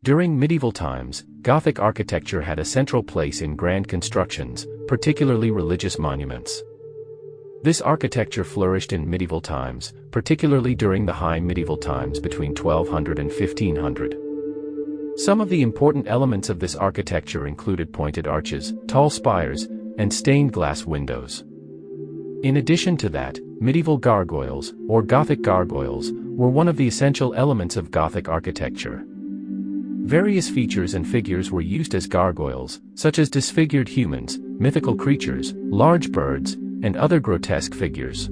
During medieval times, Gothic architecture had a central place in grand constructions, particularly religious monuments. This architecture flourished in medieval times, particularly during the High Medieval times between 1200 and 1500. Some of the important elements of this architecture included pointed arches, tall spires, and stained glass windows. In addition to that, medieval gargoyles, or Gothic gargoyles, were one of the essential elements of Gothic architecture. Various features and figures were used as gargoyles, such as disfigured humans, mythical creatures, large birds, and other grotesque figures.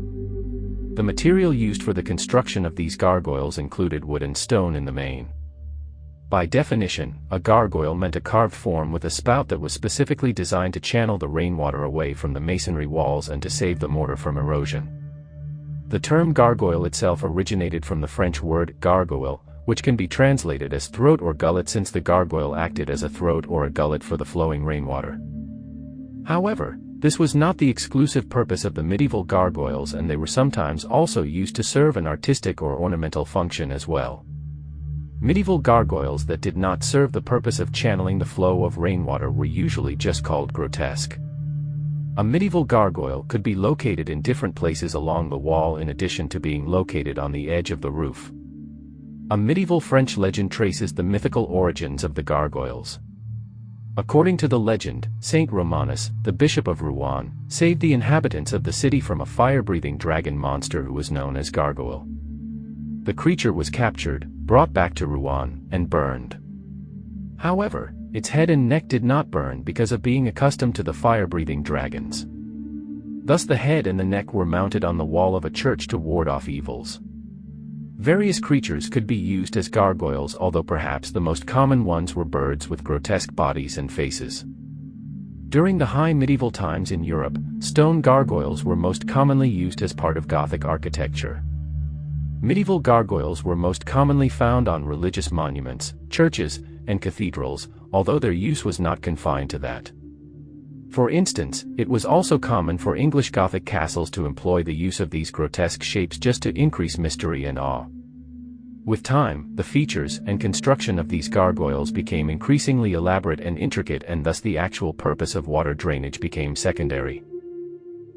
The material used for the construction of these gargoyles included wood and stone in the main. By definition, a gargoyle meant a carved form with a spout that was specifically designed to channel the rainwater away from the masonry walls and to save the mortar from erosion. The term gargoyle itself originated from the French word gargoyle, which can be translated as throat or gullet, since the gargoyle acted as a throat or a gullet for the flowing rainwater. However, this was not the exclusive purpose of the medieval gargoyles, and they were sometimes also used to serve an artistic or ornamental function as well. Medieval gargoyles that did not serve the purpose of channeling the flow of rainwater were usually just called grotesque. A medieval gargoyle could be located in different places along the wall in addition to being located on the edge of the roof. A medieval French legend traces the mythical origins of the gargoyles. According to the legend, Saint Romanus, the Bishop of Rouen, saved the inhabitants of the city from a fire-breathing dragon monster who was known as Gargoyle. The creature was captured, brought back to Rouen, and burned. However, its head and neck did not burn because of being accustomed to the fire-breathing dragons. Thus the head and the neck were mounted on the wall of a church to ward off evils. Various creatures could be used as gargoyles, although perhaps the most common ones were birds with grotesque bodies and faces. During the High Medieval times in Europe, stone gargoyles were most commonly used as part of Gothic architecture. Medieval gargoyles were most commonly found on religious monuments, churches, and cathedrals, although their use was not confined to that. For instance, it was also common for English Gothic castles to employ the use of these grotesque shapes just to increase mystery and awe. With time, the features and construction of these gargoyles became increasingly elaborate and intricate, and thus the actual purpose of water drainage became secondary.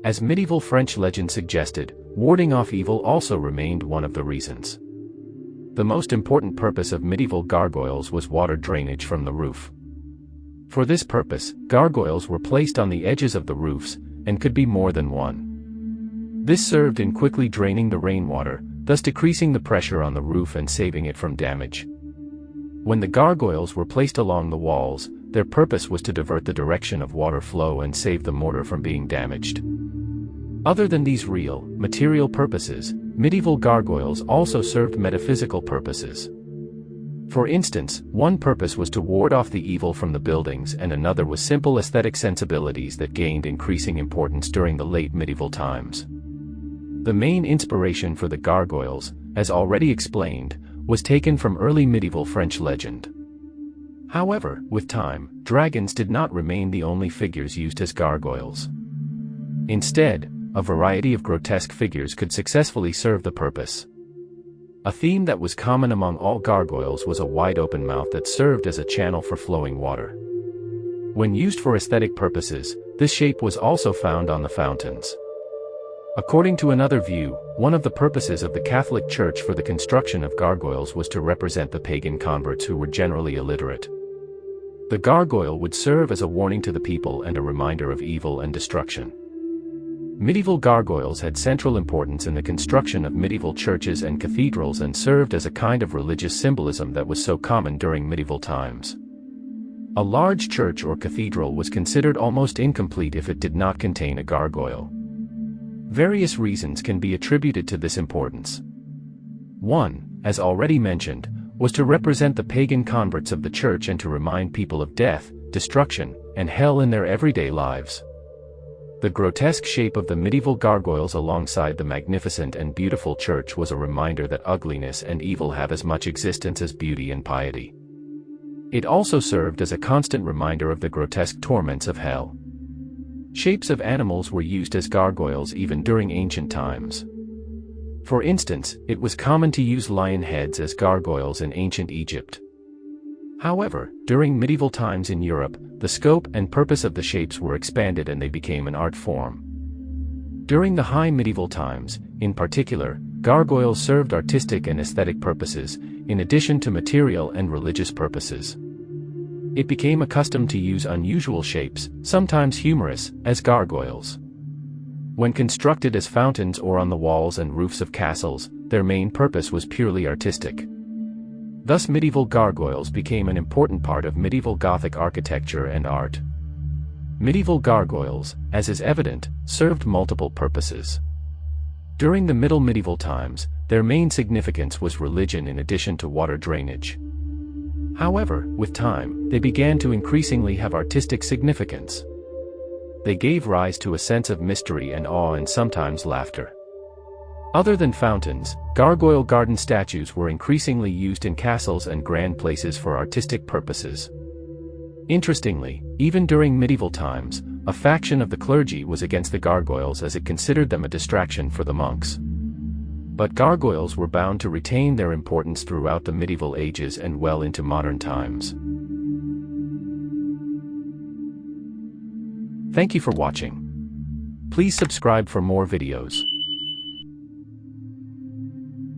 As medieval French legend suggested, warding off evil also remained one of the reasons. The most important purpose of medieval gargoyles was water drainage from the roof. For this purpose, gargoyles were placed on the edges of the roofs, and could be more than one. This served in quickly draining the rainwater, thus decreasing the pressure on the roof and saving it from damage. When the gargoyles were placed along the walls, their purpose was to divert the direction of water flow and save the mortar from being damaged. Other than these real, material purposes, medieval gargoyles also served metaphysical purposes. For instance, one purpose was to ward off the evil from the buildings, and another was simple aesthetic sensibilities that gained increasing importance during the late medieval times. The main inspiration for the gargoyles, as already explained, was taken from early medieval French legend. However, with time, dragons did not remain the only figures used as gargoyles. Instead, a variety of grotesque figures could successfully serve the purpose. A theme that was common among all gargoyles was a wide-open mouth that served as a channel for flowing water. When used for aesthetic purposes, this shape was also found on the fountains. According to another view, one of the purposes of the Catholic Church for the construction of gargoyles was to represent the pagan converts who were generally illiterate. The gargoyle would serve as a warning to the people and a reminder of evil and destruction. Medieval gargoyles had central importance in the construction of medieval churches and cathedrals and served as a kind of religious symbolism that was so common during medieval times. A large church or cathedral was considered almost incomplete if it did not contain a gargoyle. Various reasons can be attributed to this importance. One, as already mentioned, was to represent the pagan converts of the church and to remind people of death, destruction, and hell in their everyday lives. The grotesque shape of the medieval gargoyles alongside the magnificent and beautiful church was a reminder that ugliness and evil have as much existence as beauty and piety. It also served as a constant reminder of the grotesque torments of hell. Shapes of animals were used as gargoyles even during ancient times. For instance, it was common to use lion heads as gargoyles in ancient Egypt. However, during medieval times in Europe, the scope and purpose of the shapes were expanded and they became an art form. During the high medieval times, in particular, gargoyles served artistic and aesthetic purposes, in addition to material and religious purposes. It became a custom to use unusual shapes, sometimes humorous, as gargoyles. When constructed as fountains or on the walls and roofs of castles, their main purpose was purely artistic. Thus medieval gargoyles became an important part of medieval Gothic architecture and art. Medieval gargoyles, as is evident, served multiple purposes. During the Middle Medieval times, their main significance was religion in addition to water drainage. However, with time, they began to increasingly have artistic significance. They gave rise to a sense of mystery and awe and sometimes laughter. Other than fountains, gargoyle garden statues were increasingly used in castles and grand places for artistic purposes. Interestingly, even during medieval times, a faction of the clergy was against the gargoyles as it considered them a distraction for the monks. But gargoyles were bound to retain their importance throughout the medieval ages and well into modern times. Thank you for watching. Please subscribe for more videos.